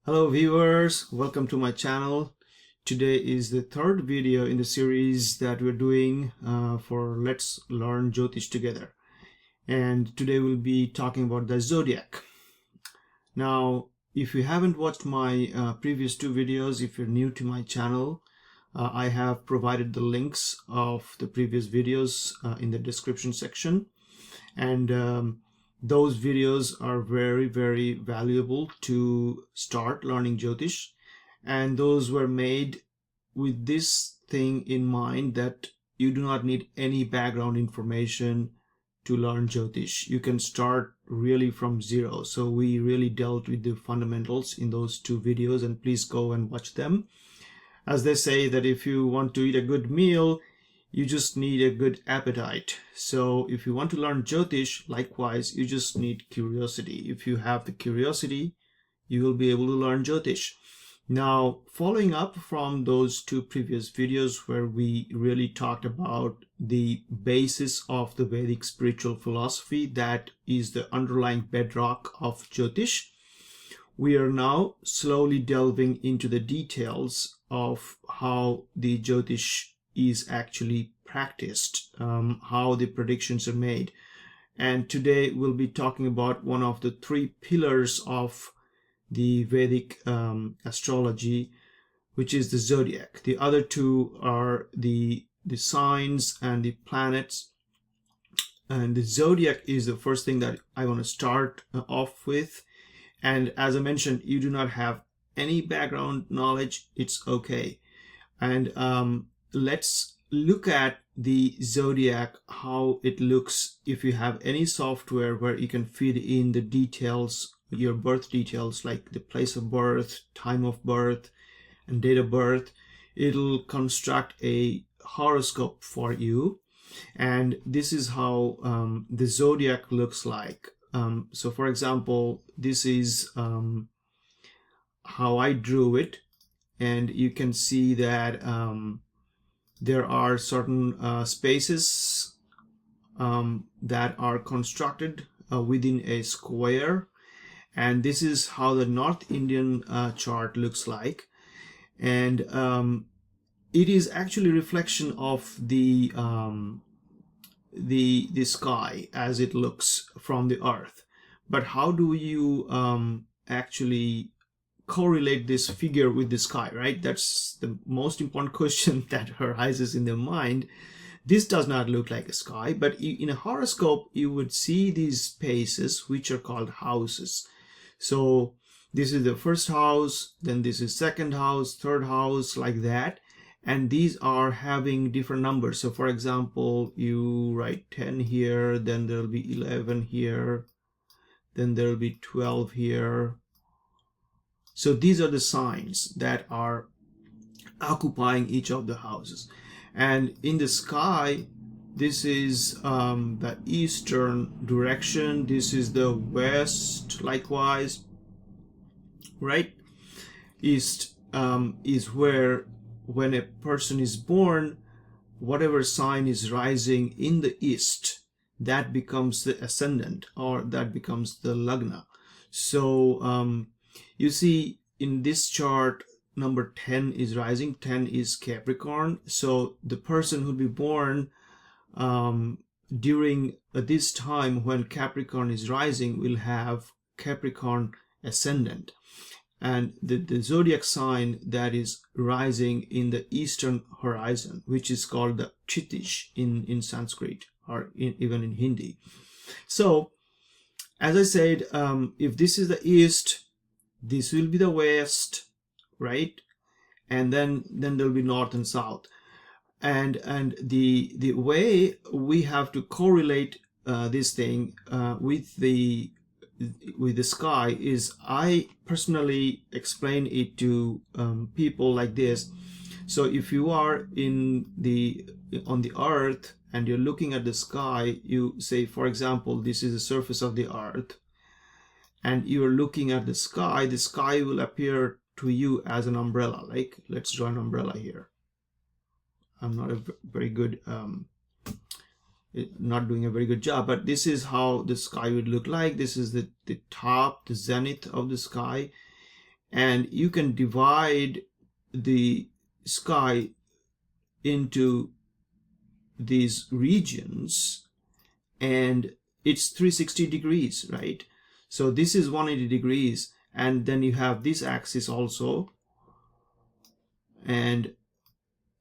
Hello viewers, welcome to my channel. Today is the third video in the series that we're doing for Let's Learn Jyotish together. And today we'll be talking about the Zodiac. Now, if you haven't watched my previous two videos, if you're new to my channel, I have provided the links of the previous videos in the description section. And those videos are very valuable to start learning Jyotish, and those were made with this thing in mind that you do not need any background information to learn Jyotish. You can start really from zero. So we really dealt with the fundamentals in those two videos, and please go and watch them. As they say that if you want to eat a good meal, you just need a good appetite. So if you want to learn Jyotish, likewise, you just need curiosity. If you have the curiosity, you will be able to learn Jyotish. Now, following up from those two previous videos where we really talked about the basis of the Vedic spiritual philosophy that is the underlying bedrock of Jyotish, we are now slowly delving into the details of how the Jyotish is actually practiced, how the predictions are made. And today we'll be talking about one of the three pillars of the Vedic astrology, which is the zodiac. The other two are the signs and the planets. And the zodiac is the first thing that I want to start off with. And as I mentioned, you do not have any background knowledge, it's okay. And let's look at the zodiac, how it looks. If you have any software where you can feed in the details, your birth details, like the place of birth, time of birth, and date of birth, it'll construct a horoscope for you. And this is how the zodiac looks like. So for example, this is how I drew it, and you can see that there are certain spaces that are constructed within a square, and this is how the North Indian chart looks like. And it is actually a reflection of the sky as it looks from the earth. But how do you actually correlate this figure with the sky, right? That's the most important question that arises in their mind. This does not look like a sky, but in a horoscope you would see these spaces which are called houses. So this is the first house, then this is second house, third house, like that. And these are having different numbers. So for example, you write 10 here, then there'll be 11 here, then there'll be 12 here. So these are the signs that are occupying each of the houses. And in the sky, this is the eastern direction. This is the west, likewise, right? East is where, when a person is born, whatever sign is rising in the east, that becomes the ascendant, or that becomes the lagna. So you see in this chart, number 10 is rising, 10 is Capricorn. So the person who'll be born during this time when Capricorn is rising will have Capricorn ascendant. And the zodiac sign that is rising in the eastern horizon, which is called the Kshitij in Sanskrit, or even in Hindi. So as I said, if this is the east, this will be the west, right? And then there'll be north and south. And the way we have to correlate this thing with the sky is, I personally explain it to people like this. So if you are on the earth and you're looking at the sky, you say, for example, this is the surface of the earth, and you're looking at the sky will appear to you as an umbrella. Like, let's draw an umbrella here. I'm not a very good not doing a very good job, but this is how the sky would look like. This is the top, the zenith of the sky, and you can divide the sky into these regions, and it's 360 degrees, right? So this is 180 degrees, and then you have this axis also, and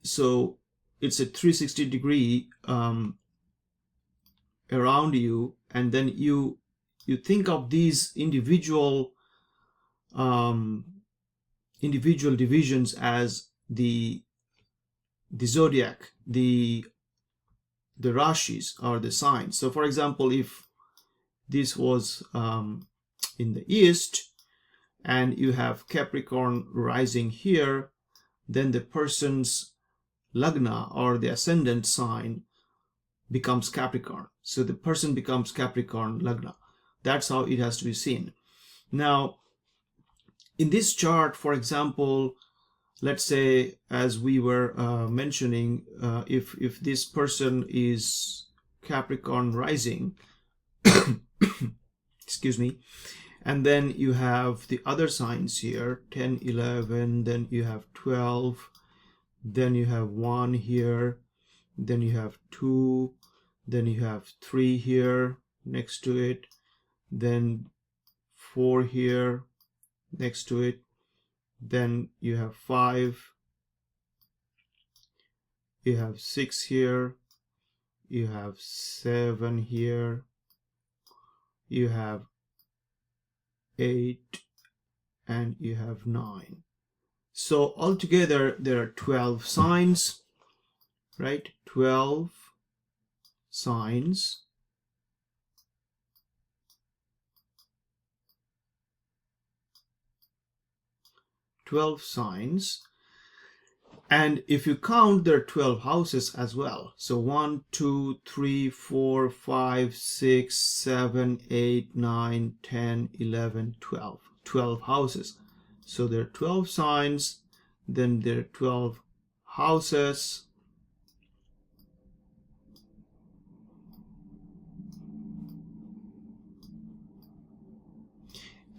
so it's a 360 degree around you, and then you think of these individual divisions as the zodiac, the rashis or the signs. So for example, if this was in the east and you have Capricorn rising here, then the person's lagna or the ascendant sign becomes Capricorn. So the person becomes Capricorn lagna. That's how it has to be seen. Now, in this chart, for example, let's say, as we were mentioning, if this person is Capricorn rising, excuse me, and then you have the other signs here, 10, 11, then you have 12, then you have 1 here, then you have 2, then you have 3 here next to it, then 4 here next to it, then you have 5, you have 6 here, you have 7 here, you have 8, and you have 9. So altogether there are 12 signs, right? 12 signs. And if you count, there are 12 houses as well. So 1, 2, 3, 4, 5, 6, 7, 8, 9, 10, 11, 12. 12 houses. So there are 12 signs, then there are 12 houses.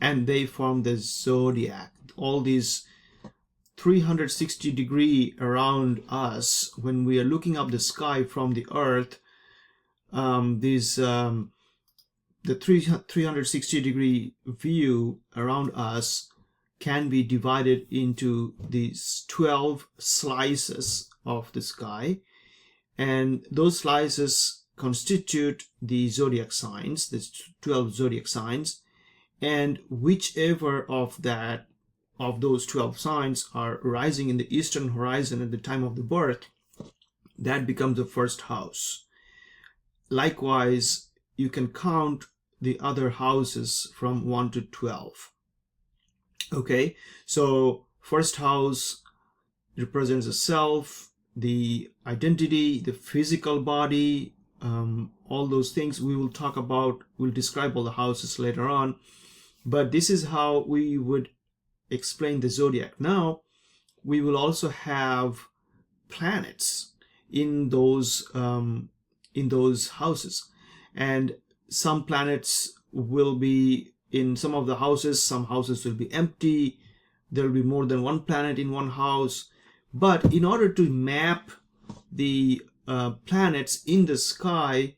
And they form the zodiac. All these 360 degree around us, when we are looking up the sky from the earth, the 360 degree view around us can be divided into these 12 slices of the sky, and those slices constitute the zodiac signs, the 12 zodiac signs, and whichever of those 12 signs are rising in the eastern horizon at the time of the birth, that becomes the first house. Likewise, you can count the other houses from 1 to 12. Okay, so first house represents the self, the identity, the physical body, all those things we will talk about. We'll describe all the houses later on, but this is how we would explain the zodiac. Now we will also have planets in those houses, and some planets will be in some of the houses. Some houses will be empty. There will be more than one planet in one house. But in order to map the planets in the sky,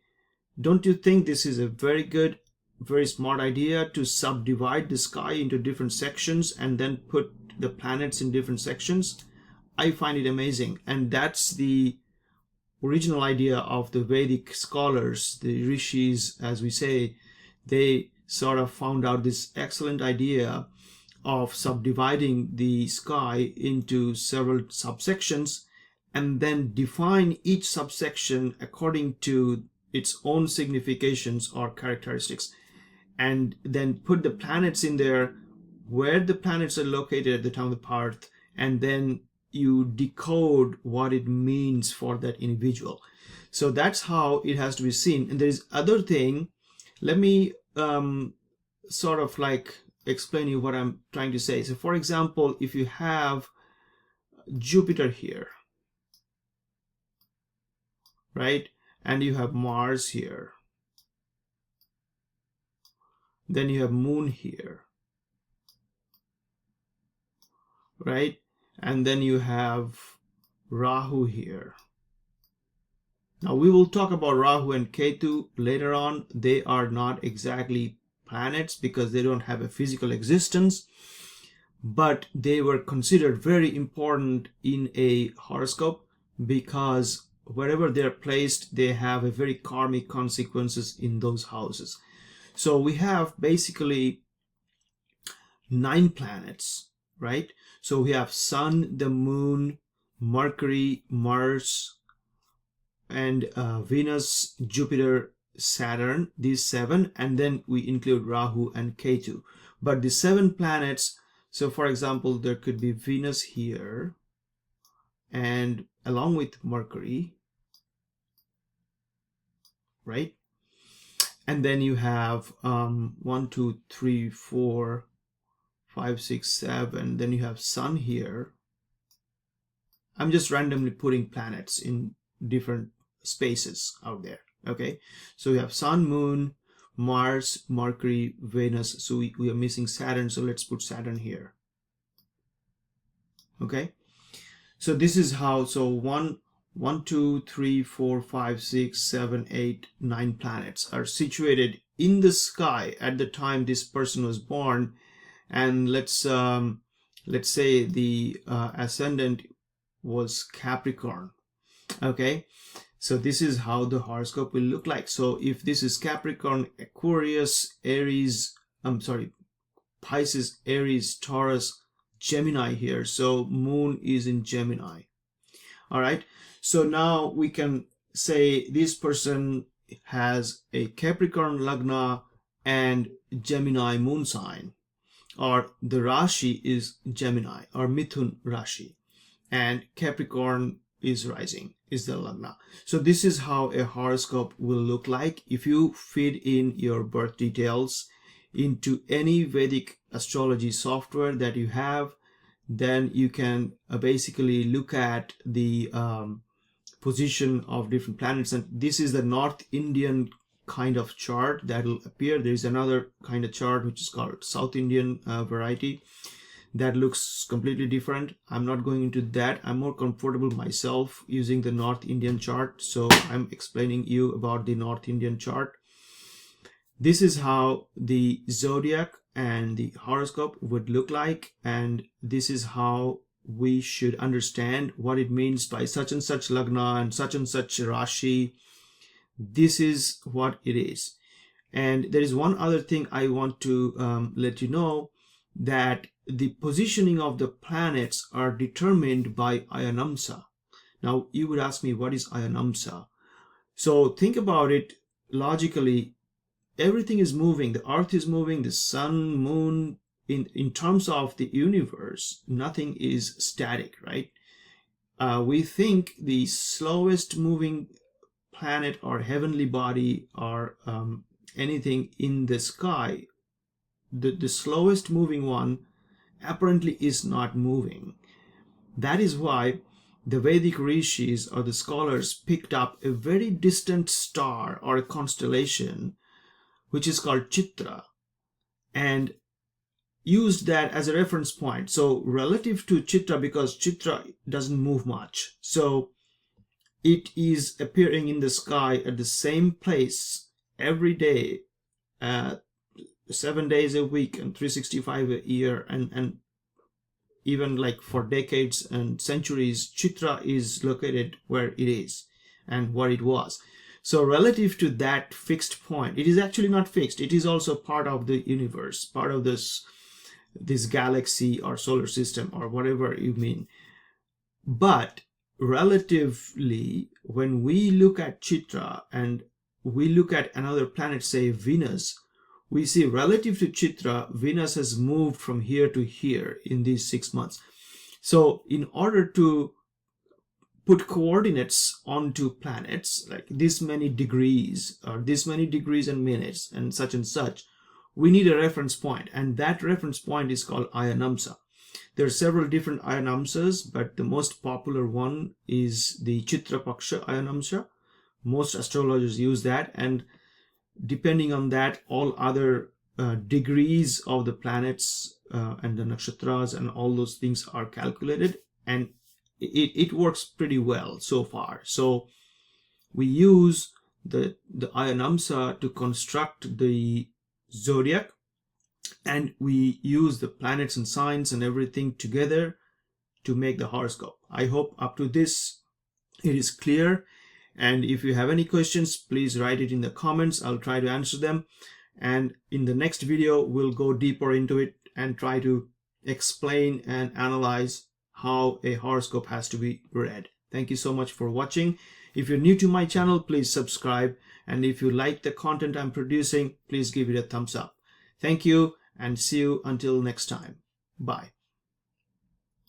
don't you think this is a very good, very smart idea to subdivide the sky into different sections and then put the planets in different sections? I find it amazing, and that's the original idea of the Vedic scholars, the rishis, as we say. They sort of found out this excellent idea of subdividing the sky into several subsections and then define each subsection according to its own significations or characteristics, and then put the planets in there where the planets are located at the time of the birth, and then you decode what it means for that individual. So that's how it has to be seen. And there's other thing. Let me sort of like explain you what I'm trying to say. So for example, if you have Jupiter here, right, and you have Mars here, then you have Moon here, right? And then you have Rahu here. Now we will talk about Rahu and Ketu later on. They are not exactly planets because they don't have a physical existence, but they were considered very important in a horoscope because wherever they're placed, they have a very karmic consequences in those houses. So we have basically 9 planets, right? So we have Sun, the Moon, Mercury, Mars, and Venus, Jupiter, Saturn, these 7, and then we include Rahu and Ketu. But the 7 planets, so for example, there could be Venus here, and along with Mercury, right? And then you have 1, 2, 3, 4, 5, 6, 7. Then you have Sun here. I'm just randomly putting planets in different spaces out there. Okay, so we have Sun, Moon, Mars, Mercury, Venus. So we are missing Saturn, so let's put Saturn here. Okay, so this is how, so 1, 2, 3, 4, 5, 6, 7, 8, 9 planets are situated in the sky at the time this person was born. And let's say the ascendant was Capricorn. Okay, so this is how the horoscope will look like. So if this is Capricorn, Aquarius, Aries, Pisces, Aries, Taurus, Gemini here. So Moon is in Gemini. All right, so now we can say this person has a Capricorn Lagna and Gemini moon sign, or the Rashi is Gemini or Mithun Rashi, and Capricorn is rising, is the Lagna. So this is how a horoscope will look like. If you feed in your birth details into any Vedic astrology software that you have, then you can basically look at the position of different planets. And this is the North Indian kind of chart that will appear. There is another kind of chart which is called South Indian variety that looks completely different. I'm not going into that. I'm more comfortable myself using the North Indian chart, so I'm explaining you about the North Indian chart. This is how the zodiac and the horoscope would look like, and this is how we should understand what it means by such and such lagna and such rashi. This is what it is. And there is one other thing I want to let you know, that the positioning of the planets are determined by Ayanamsa. Now you would ask me, what is Ayanamsa? So think about it logically. Everything is moving. The earth is moving, the sun, moon. In terms of the universe, nothing is static, right? We think the slowest moving planet or heavenly body or anything in the sky, the slowest moving one apparently is not moving. That is why the Vedic rishis or the scholars picked up a very distant star or a constellation which is called Chitra and used that as a reference point. So relative to Chitra, because Chitra doesn't move much, so it is appearing in the sky at the same place every day, 7 days a week and 365 a year, and even like for decades and centuries, Chitra is located where it is and where it was. So relative to that fixed point, it is actually not fixed. It is also part of the universe, part of this galaxy or solar system or whatever you mean. But relatively, when we look at Chitra and we look at another planet, say Venus, we see relative to Chitra, Venus has moved from here to here in these 6 months. So in order to put coordinates onto planets, like this many degrees or this many degrees and minutes and such, we need a reference point, and that reference point is called Ayanamsa. There are several different Ayanamsas, but the most popular one is the Chitra Paksha Ayanamsa. Most astrologers use that, and depending on that, all other degrees of the planets and the nakshatras and all those things are calculated, and it works pretty well so far. So we use the Ayanamsa to construct the zodiac, and we use the planets and signs and everything together to make the horoscope. I hope up to this it is clear, and if you have any questions, please write it in the comments. I'll try to answer them, and in the next video we'll go deeper into it and try to explain and analyze how a horoscope has to be read. Thank you so much for watching. If you're new to my channel, please subscribe, and if you like the content I'm producing, please give it a thumbs up. Thank you, and see you until next time. Bye.